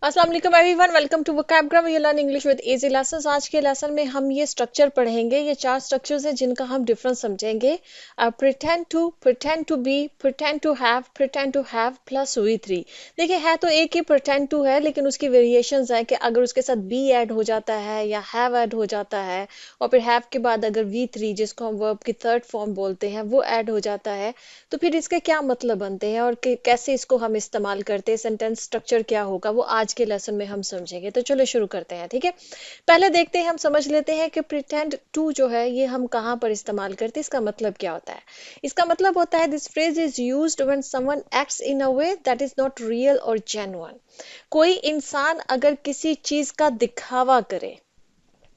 अस्सलाम वालेकुम everyone, welcome to vocabulary you learn English with easy lessons. आज के लेसन में हम ये स्ट्रक्चर पढ़ेंगे। ये चार स्ट्रक्चर्स हैं जिनका हम डिफरेंस समझेंगे। Pretend to be, pretend to have plus V three. देखिए, है तो एक ही प्रिटेंड टू है, लेकिन उसकी वेरिएशंस हैं कि अगर उसके साथ बी ऐड हो जाता है या हैव ऐड हो जाता है, और फिर हैव के बाद अगर वी थ्री, जिसको हम वर्ब की थर्ड फॉर्म बोलते हैं, वो ऐड हो जाता है, तो फिर इसके क्या मतलब बनते हैं और कैसे इसको हम इस्तेमाल करते हैं, सेंटेंस स्ट्रक्चर क्या होगा, वो आज के लेसन में हम समझेंगे। तो चलो शुरू करते हैं, ठीक है। पहले देखते हैं, हम समझ लेते हैं कि प्रिटेंड टू जो है ये हम कहाँ पर इस्तेमाल करते हैं, इसका मतलब क्या होता है। इसका मतलब होता है, this phrase is used when someone acts in a way that is not real और जेन्युइन। कोई इंसान अगर किसी चीज का दिखावा करे,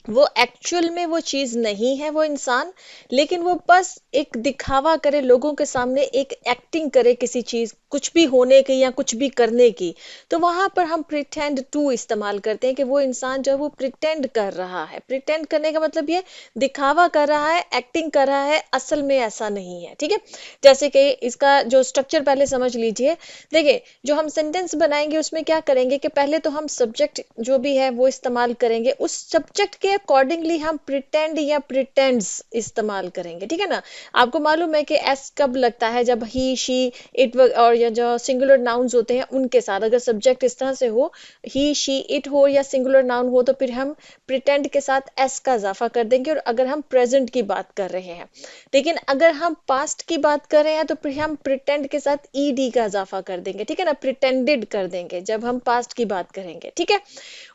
वो एक्चुअल में वो चीज नहीं है वो इंसान, लेकिन वो बस एक दिखावा करे लोगों के सामने, एक एक्टिंग करे किसी चीज, कुछ भी होने की या कुछ भी करने की, तो वहां पर हम प्रिटेंड टू इस्तेमाल करते हैं कि वो इंसान जो है वो प्रिटेंड कर रहा है। प्रिटेंड करने का मतलब ये दिखावा कर रहा है, एक्टिंग कर रहा है, असल में ऐसा नहीं है, ठीक है। जैसे कि इसका जो स्ट्रक्चर पहले समझ लीजिए। देखिए, जो हम सेंटेंस बनाएंगे उसमें क्या करेंगे कि पहले तो हम सब्जेक्ट जो भी है वो इस्तेमाल करेंगे, उस सब्जेक्ट के अकॉर्डिंगली हम प्रिटेंड या प्रिटेंड्स इस्तेमाल करेंगे, ठीक है ना। आपको मालूम है कि एस कब लगता है, जब ही शी इट और या जो सिंगुलर नाउन्स होते हैं उनके साथ, अगर सब्जेक्ट इस तरह से हो, ही शी इट हो या सिंगुलर नाउन हो, तो फिर हम प्रिटेंड के साथ एस का इजाफा कर देंगे, और अगर हम प्रेजेंट की बात कर रहे हैं। लेकिन अगर हम पास्ट की बात कर रहे हैं तो फिर हम प्रिटेंड के साथ ईडी का इजाफा कर देंगे, ठीक है ना, प्रिटेंडेड कर देंगे जब हम पास्ट की बात करेंगे, ठीक है।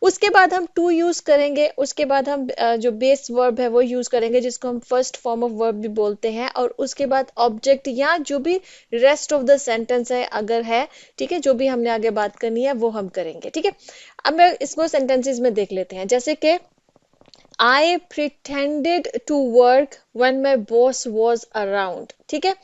उसके बाद हम टू यूज करेंगे, उसके बाद हम जो बेस वर्ब है वो यूज करेंगे, जिसको हम फर्स्ट फॉर्म ऑफ वर्ब भी बोलते हैं, और उसके बाद ऑब्जेक्ट या जो भी रेस्ट ऑफ द सेंटेंस है अगर है, ठीक है, जो भी हमने आगे बात करनी है वो हम करेंगे, ठीक है। अब मैं इसको सेंटेंसेस में देख लेते हैं, जैसे कि I pretended to work when my boss was around, ठीक है।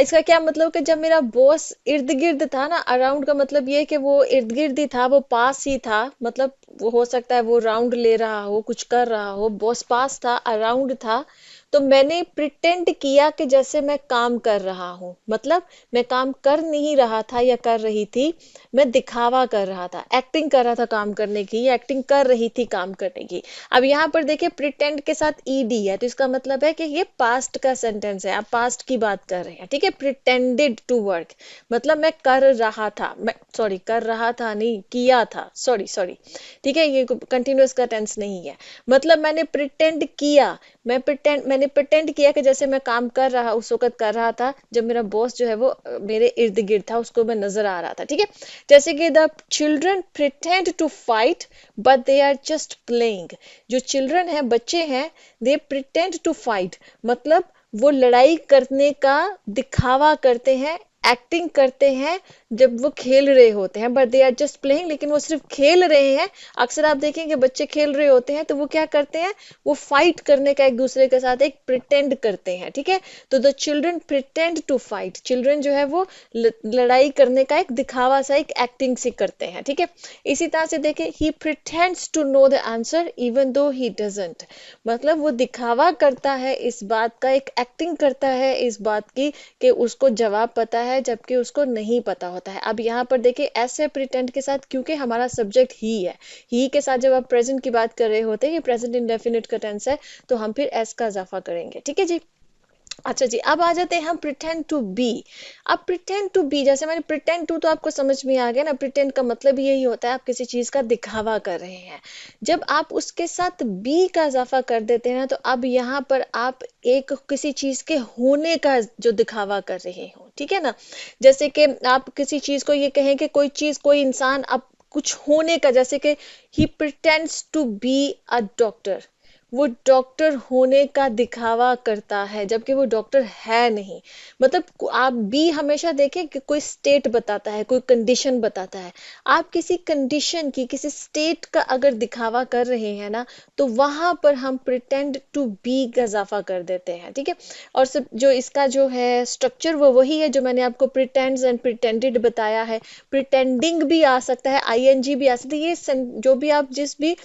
इसका क्या मतलब कि जब मेरा बॉस इर्द गिर्द था ना, अराउंड का मतलब ये है कि वो इर्द गिर्द ही था, वो पास ही था, मतलब वो हो सकता है वो राउंड ले रहा हो, कुछ कर रहा हो, बॉस पास था, अराउंड था, तो मैंने प्रिटेंड किया कि जैसे मैं काम कर रहा हूं, मतलब मैं काम कर नहीं रहा था या कर रही थी, मैं दिखावा कर रहा था, एक्टिंग कर रहा था काम करने की, या एक्टिंग कर रही थी काम करने की। अब यहाँ पर देखिए, प्रिटेंड के साथ ईडी है, तो इसका मतलब है कि ये पास्ट का सेंटेंस है, आप पास्ट की बात कर रहे हैं, ठीक है। प्रिटेंडेड टू वर्क मतलब मैं कर रहा था, मैं सॉरी कर रहा था नहीं, किया था, सॉरी सॉरी, ठीक है, ये कंटिन्यूअस का टेंस नहीं है। मतलब मैंने प्रिटेंड किया, मैंने प्रिटेंड किया कि जैसे मैं काम कर रहा उस वक्त कर रहा था, जब मेरा बॉस जो है वो मेरे इर्द गिर्द था, उसको मैं नजर आ रहा था, ठीक है। जैसे कि the children pretend to fight but they are just playing. जो चिल्ड्रन है, बच्चे हैं, दे प्रिटेंड टू फाइट मतलब वो लड़ाई करने का दिखावा करते हैं, एक्टिंग करते हैं जब वो खेल रहे होते हैं, but they are just playing, लेकिन वो सिर्फ खेल रहे हैं। अक्सर आप देखेंगे बच्चे खेल रहे होते हैं तो वो क्या करते हैं, वो फाइट करने का एक दूसरे के साथ एक प्रिटेंड करते हैं, ठीक है। तो the children pretend to fight, children जो है वो लड़ाई करने का एक दिखावा सा, एक एक्टिंग सी करते हैं, ठीक है। इसी तरह से देखें, he pretends to know the answer even though he doesn't, मतलब वो दिखावा करता है इस बात का, एक एक्टिंग करता है इस बात की कि उसको जवाब पता है जबकि उसको नहीं पता होता है। अब यहाँ पर देखिए, ऐसे प्रिटेंड के साथ, क्योंकि हमारा सब्जेक्ट ही है, ही के साथ जब आप प्रेजेंट की बात कर रहे होते हैं, ये प्रेजेंट इंडेफिनिट का टेंस है, तो हम फिर एस का इजाफा करेंगे, ठीक है जी। अच्छा जी, अब आ जाते हैं हम प्रिटेंड टू बी। अब प्रिटेंड टू बी, जैसे मैंने प्रिटेंड टू, तो आपको समझ में आ गया ना, प्रिटेंड का मतलब यही होता है आप किसी चीज का दिखावा कर रहे हैं। जब आप उसके साथ बी का इजाफा कर देते हैं ना, तो अब यहाँ पर आप एक किसी चीज के होने का जो दिखावा कर रहे हो, ठीक है ना। जैसे कि आप किसी चीज को ये कहें कि कोई चीज, कोई इंसान अब कुछ होने का, जैसे कि he pretends to be a doctor, वो डॉक्टर होने का दिखावा करता है जबकि वो डॉक्टर है नहीं। मतलब आप भी हमेशा देखें कि कोई स्टेट बताता है, कोई कंडीशन बताता है, आप किसी कंडीशन की, किसी स्टेट का अगर दिखावा कर रहे हैं ना, तो वहां पर हम प्रिटेंड टू बी का इजाफा कर देते हैं, ठीक है। और सब जो इसका जो है स्ट्रक्चर वो वही है जो मैंने आपको प्रिटेंड्स एंड प्रिटेंडेड बताया है। प्रिटेंडिंग भी आ सकता है, आईएनजी भी आ सकता है, ये जो भी आप जिस भी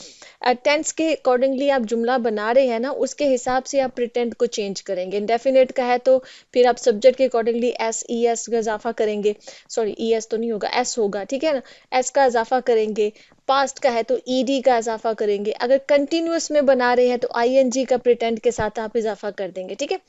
टेंस के अकॉर्डिंगली आप जुमला जुमला बना रहे हैं ना उसके हिसाब से आप प्रिटेंड को चेंज करेंगे। इंडेफिनेट का है तो फिर आप सब्जेक्ट के अकॉर्डिंगली एस ई एस का इजाफा करेंगे, सॉरी ई एस तो नहीं होगा, एस होगा, ठीक है ना, एस का इजाफा करेंगे। पास्ट का है तो ईडी का इजाफा करेंगे। अगर कंटिन्यूअस में बना रहे हैं तो आईएनजी का प्रिटेंड के साथ आप इजाफा कर देंगे, ठीक है।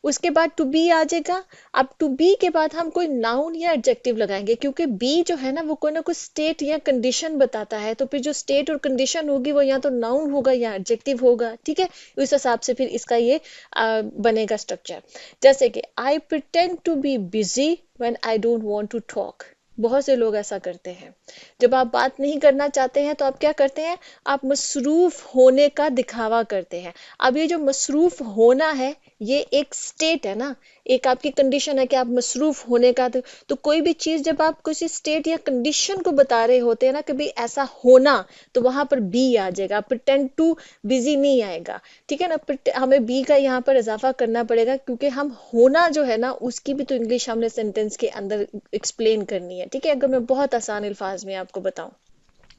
उसके बाद टू बी आ जाएगा। अब टू बी के बाद हम कोई नाउन या एडजेक्टिव लगाएंगे, क्योंकि बी जो है ना कोई स्टेट या कंडीशन बताता है, तो फिर जो स्टेट और कंडीशन होगी वो या तो नाउन होगा या एडजेक्टिव होगा, ठीक है। उस हिसाब से फिर इसका ये बनेगा स्ट्रक्चर। जैसे कि I pretend to be busy when I don't want to talk. बहुत से लोग ऐसा करते हैं, जब आप बात नहीं करना चाहते हैं तो आप क्या करते हैं, आप मसरूफ होने का दिखावा करते हैं। अब ये जो मसरूफ होना है ये एक स्टेट है ना, एक आपकी कंडीशन है कि आप मसरूफ होने का, तो कोई भी चीज जब आप किसी स्टेट या कंडीशन को बता रहे होते हैं ना, कभी ऐसा होना, तो वहां पर बी आ जाएगा, प्रिटेंड टू बिजी नहीं आएगा, ठीक है ना। हमें बी का यहाँ पर इजाफा करना पड़ेगा, क्योंकि हम होना जो है ना उसकी भी तो इंग्लिश हमने सेंटेंस के अंदर एक्सप्लेन करनी है, ठीक है। अगर मैं बहुत आसान अल्फाज में आपको बताऊं,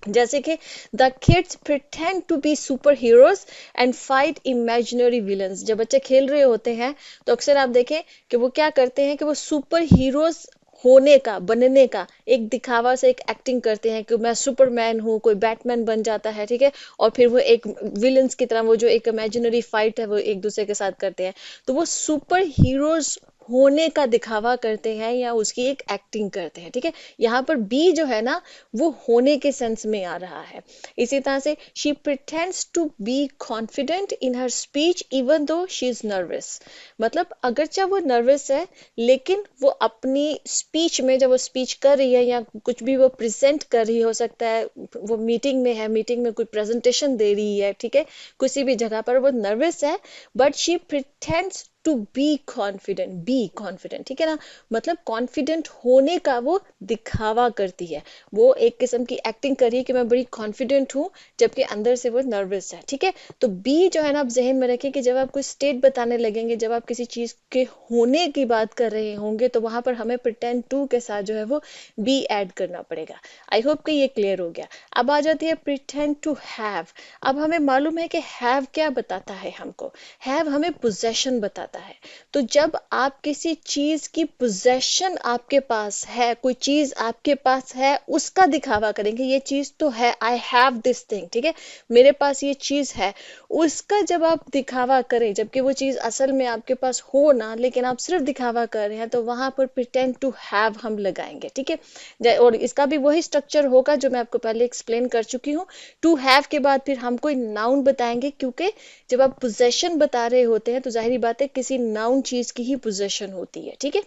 जैसे कि the kids pretend to be superheroes and fight imaginary villains. जब बच्चे खेल रहे होते हैं तो अक्सर आप देखें कि वो क्या करते हैं कि वो सुपर हीरोज होने का, बनने का एक दिखावा से एक एक्टिंग करते हैं कि मैं सुपरमैन हूँ, कोई बैटमैन बन जाता है, ठीक है। और फिर वो एक विलन्स की तरह वो जो एक इमेजिनरी फाइट है वो एक दूसरे के साथ करते हैं, तो वो सुपर हीरोज होने का दिखावा करते हैं या उसकी एक एक्टिंग करते हैं, ठीक है। यहाँ पर बी जो है ना वो होने के सेंस में आ रहा है। इसी तरह से she pretends to be confident in her speech even though she is nervous. मतलब अगरचे वो नर्वस है लेकिन वो अपनी स्पीच में, जब वो स्पीच कर रही है या कुछ भी वो प्रेजेंट कर रही, हो सकता है वो मीटिंग में है, मीटिंग में कोई प्रेजेंटेशन दे रही है, ठीक है, किसी भी जगह पर वो नर्वस है, but she pretends to be confident, ठीक है ना। मतलब कॉन्फिडेंट होने का वो दिखावा करती है, वो एक किस्म की एक्टिंग कर रही है कि मैं बड़ी कॉन्फिडेंट हूँ, जबकि अंदर से वो नर्वस है, ठीक है। तो बी जो है ना आप जहन में रखिए कि जब आप कोई स्टेट बताने लगेंगे, जब आप किसी चीज के होने की बात कर रहे होंगे, तो वहां पर हमें प्रिटेंड टू के साथ जो है वो बी ऐड करना पड़ेगा। आई होप कि ये क्लियर हो गया। अब आ जाती है प्रिटेंड टू हैव। अब हमें मालूम है कि हैव क्या बताता है हमको, हैव हमें पोजेशन बताता है। तो जब आप किसी चीज की पोजेशन आपके पास है, कोई चीज आपके पास है, उसका दिखावा करेंगे, ये चीज तो है, आई हैव दिस थिंग, ठीक है, मेरे पास ये चीज है, उसका जब आप दिखावा करें, जबकि वो चीज असल में आपके पास हो ना, लेकिन आप सिर्फ दिखावा कर रहे हैं, तो वहां पर प्रिटेंड टू हैव हम लगाएंगे, ठीक है। और इसका भी वही स्ट्रक्चर होगा जो मैं आपको पहले एक्सप्लेन कर चुकी हूँ। टू हैव के बाद फिर हम कोई नाउन बताएंगे, क्योंकि जब आप पोजेशन बता रहे होते हैं तो जाहिर बात है किसी नाउन चीज की ही पोजेशन होती है, ठीक है।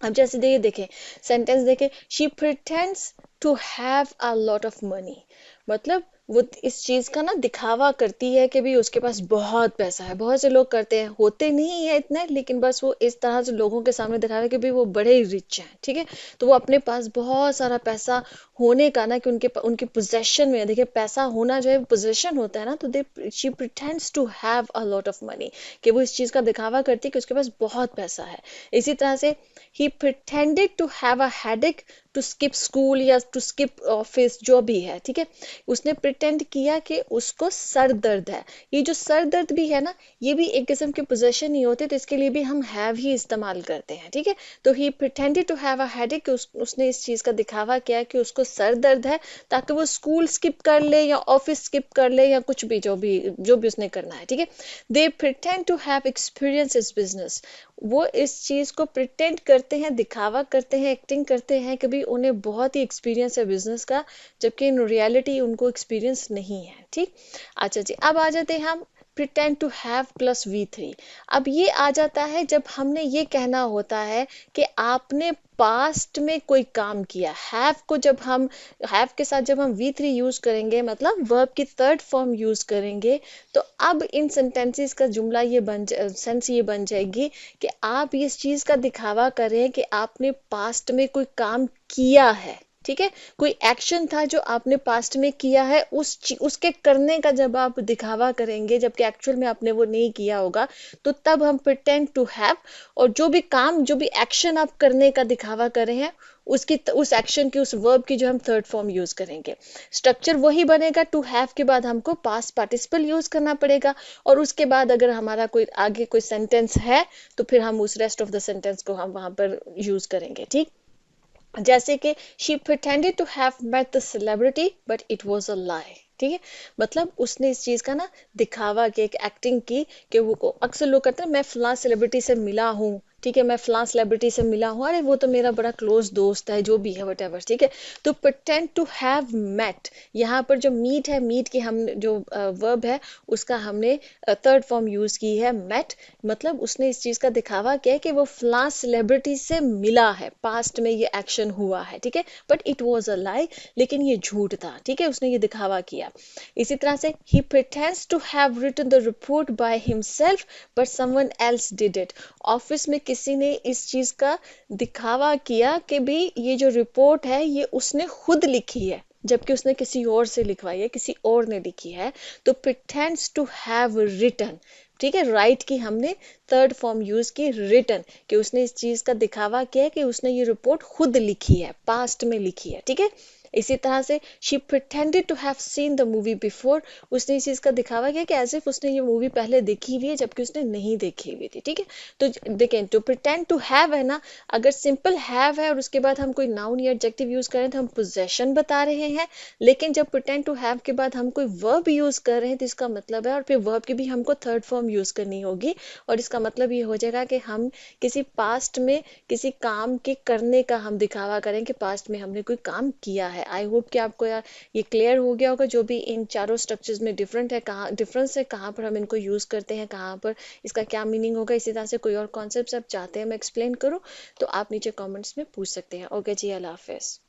अब जैसे ये देखें, सेंटेंस देखें, she pretends to have a lot of money. मतलब वो इस चीज का ना दिखावा करती है कि भी उसके पास बहुत पैसा है। बहुत से लोग करते हैं, होते नहीं है इतने, लेकिन बस वो इस तरह से लोगों के सामने दिखावे कि भी वो बड़े रिच हैं, ठीक है। तो वो अपने पास बहुत सारा पैसा होने का ना, कि उनके पोजेशन में, देखिए पैसा होना जो है पोजेशन होता है ना, तो they she pretends to have a lot of money, कि वो इस चीज का दिखावा करती है कि उसके पास बहुत पैसा है। इसी तरह से he pretended to have a headache to skip school या टू स्किप ऑफिस, जो भी है, ठीक है। उसने प्रिटेंड किया कि उसको सर दर्द है। ये जो सर दर्द भी है ना, ये भी एक किस्म की पोजेशन ही होती है, तो इसके लिए भी हम हैव ही इस्तेमाल करते हैं, ठीक है। तो he pretended to have a headache, उसने इस चीज का दिखावा किया कि उसको सर दर्द है, ताकि वो स्कूल स्किप कर ले या ऑफिस स्किप कर ले या कुछ भी जो भी उसने करना है, ठीक है। They pretend to have experience is business. वो इस चीज को प्रिटेंड करते हैं, दिखावा करते हैं, एक्टिंग करते हैं, कभी उन्हें बहुत ही एक्सपीरियंस है बिजनेस का, जबकि इन रियलिटी उनको एक्सपीरियंस नहीं है, ठीक। अच्छा जी, अब आ जाते हैं हम pretend to have plus V3। अब ये आ जाता है जब हमने ये कहना होता है कि आपने पास्ट में कोई काम किया। हैव को जब हम, हैव के साथ जब हम V3 यूज करेंगे, मतलब वर्ब की थर्ड फॉर्म यूज करेंगे, तो अब इन सेंटेंसेस का जुमला ये सेंस ये बन जाएगी कि आप इस चीज का दिखावा करें कि आपने पास्ट में कोई काम किया है, ठीक है। कोई एक्शन था जो आपने पास्ट में किया है, उसके करने का जब आप दिखावा करेंगे, जबकि एक्चुअल में आपने वो नहीं किया होगा, तो तब हम प्रिटेंड टू हैव, और जो भी काम, जो भी एक्शन आप करने का दिखावा कर रहे हैं, उस एक्शन की, उस वर्ब की जो हम थर्ड फॉर्म यूज करेंगे। स्ट्रक्चर वही बनेगा, टू हैव के बाद हमको पास्ट पार्टिसिपल यूज करना पड़ेगा, और उसके बाद अगर हमारा कोई आगे कोई सेंटेंस है तो फिर हम उस रेस्ट ऑफ द सेंटेंस को हम वहां पर यूज करेंगे। ठीक, जैसे कि she pretended to have met the celebrity but it was a lie। ठीक है, मतलब उसने इस चीज का ना दिखावा किया, एक एक्टिंग की कि वो अक्सर लोग कहते हैं मैं फलां सेलिब्रिटी से मिला हूँ, ठीक है, मैं फलां सेलिब्रिटी से मिला हूँ, अरे वो तो मेरा बड़ा क्लोज दोस्त है, जो भी है वट एवर। ठीक है, तो pretend to have met, यहाँ पर जो मीट है, मीट की हम जो वर्ब है उसका हमने थर्ड फॉर्म यूज की है met। मतलब उसने इस चीज का दिखावा किया है कि वो फलां सेलिब्रिटी से मिला है, पास्ट में ये एक्शन हुआ है। ठीक है, बट इट वॉज अ लाई, लेकिन ये झूठ था। ठीक है, उसने ये दिखावा किया। इसी तरह से he pretends to have written the report by himself but someone else did it। Office में किसी ने इस चीज का दिखावा किया कि भी ये जो रिपोर्ट है ये उसने खुद लिखी है, जबकि उसने किसी और से लिखवाई है, किसी और ने लिखी है। तो pretends to have written, ठीक है, राइट की हमने थर्ड फॉर्म यूज की रिटन, कि उसने इस चीज का दिखावा किया है कि उसने ये रिपोर्ट खुद लिखी है, पास्ट में लिखी है। ठीक है, इसी तरह से she pretended to have seen the movie before, उसने इस चीज का दिखावा किया कि एज इफ उसने ये मूवी पहले देखी हुई है, जबकि उसने नहीं देखी हुई थी। ठीक है, तो देखें, तो pretend to have है ना, अगर सिंपल have है और उसके बाद हम कोई नाउन या एडजेक्टिव यूज करें तो हम पोजेशन बता रहे हैं, लेकिन जब pretend to have के बाद हम कोई वर्ब यूज कर रहे हैं तो इसका मतलब है, और फिर वर्ब की भी हमको थर्ड फॉर्म यूज करनी होगी, और इसका मतलब ये हो जाएगा कि हम किसी पास्ट में किसी काम के करने का हम दिखावा करें कि पास्ट में हमने कोई काम किया है। आई होप कि आपको यार ये क्लियर हो गया होगा, जो भी इन चारों स्ट्रक्चर्स में डिफरेंट है, कहाँ डिफरेंस है, कहाँ पर हम इनको यूज करते हैं, कहाँ पर इसका क्या मीनिंग होगा। इसी तरह से कोई और कॉन्सेप्ट आप चाहते हैं मैं एक्सप्लेन करूँ तो आप नीचे कॉमेंट्स में पूछ सकते हैं। ओके जी, अल्लाह हाफिज।